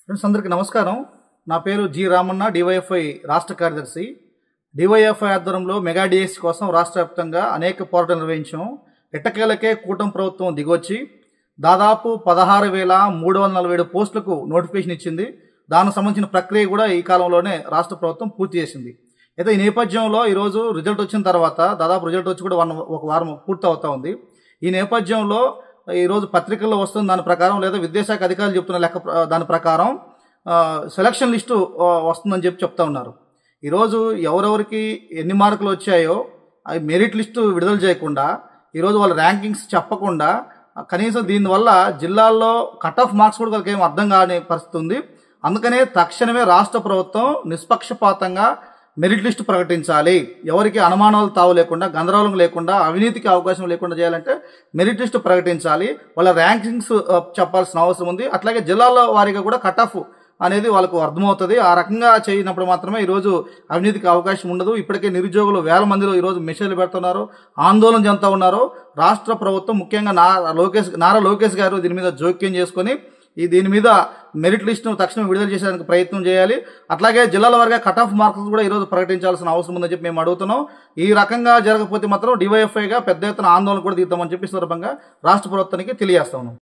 Friends అందరికీ నమస్కారం. నా పేరు జి రామన్న, డివైఎఫ్ఐ రాష్ట్ర కార్యదర్శి. డివైఎఫ్ఐ ఆధ్వర్యంలో మెగా డిఎస్సి కోసం రాష్ట్ర వ్యాప్తంగా అనేక పోరాటాలు నిర్వహించాం. ఎట్టకేలకే కూటమి ప్రభుత్వం దిగొచ్చి దాదాపు 16,347 పోస్టులకు నోటిఫికేషన్ ఇచ్చింది. దానికి సంబంధించిన ప్రక్రియ కూడా ఈ కాలంలోనే రాష్ట్ర ప్రభుత్వం పూర్తి చేసింది. అయితే ఈ నేపథ్యంలో ఈరోజు రిజల్ట్ వచ్చిన తర్వాత దాదాపు రిజల్ట్ వచ్చి కూడా ఒక వారం పూర్తి అవుతా ఉంది. ఈ నేపథ్యంలో ఈరోజు పత్రికల్లో వస్తున్న దాని ప్రకారం లేదా విద్యాశాఖ అధికారులు చెప్తున్న లెక్క దాని ప్రకారం సెలక్షన్ లిస్టు వస్తుందని చెప్తా ఉన్నారు. ఈరోజు ఎవరెవరికి ఎన్ని మార్కులు వచ్చాయో అవి మెరిట్ లిస్టు విడుదల చేయకుండా, ఈరోజు వాళ్ళ ర్యాంకింగ్స్ చెప్పకుండా, కనీసం దీనివల్ల జిల్లాల్లో కట్ ఆఫ్ మార్క్స్ కూడా వాళ్ళకి ఏం అర్థం కాని పరిస్థితి ఉంది. అందుకనే తక్షణమే రాష్ట్ర ప్రభుత్వం నిష్పక్షపాతంగా మెరిట్ లిస్టు ప్రకటించాలి. ఎవరికి అనుమానాలు తావు లేకుండా, గందరగోళం లేకుండా, అవినీతికి అవకాశం లేకుండా చేయాలంటే మెరిట్ లిస్టు ప్రకటించాలి. వాళ్ళ ర్యాంకింగ్స్ చెప్పాల్సిన అవసరం ఉంది. అట్లాగే జిల్లాల వారీగా కూడా కట్ ఆఫ్ అనేది వాళ్ళకు అర్థమవుతుంది. ఆ రకంగా చేయనప్పుడు మాత్రమే ఈరోజు అవినీతికి అవకాశం ఉండదు. ఇప్పటికే నిరుద్యోగులు వేల మందిలో ఈరోజు మెసేజ్లు పెడుతున్నారు, ఆందోళన చెందుతా ఉన్నారు. రాష్ట్ర ప్రభుత్వం ముఖ్యంగా నారా లోకేష్ గారు దీని మీద జోక్యం చేసుకుని దీని మీద మెరిట్ లిస్టును తక్షణం విడుదల చేసేందుకు ప్రయత్నం చేయాలి. అట్లాగే జిల్లాల వారిగా కట్ ఆఫ్ మార్క్స్ కూడా ఈరోజు ప్రకటించాల్సిన అవసరం ఉందని చెప్పి మేము అడుగుతున్నాం. ఈ రకంగా జరగకపోతే మాత్రం డివైఎఫ్ఐగా పెద్ద ఎత్తున ఆందోళన కూడా దిగుతామని చెప్పి సందర్భంగా రాష్ట్ర ప్రభుత్వానికి తెలియజేస్తా ఉన్నాం.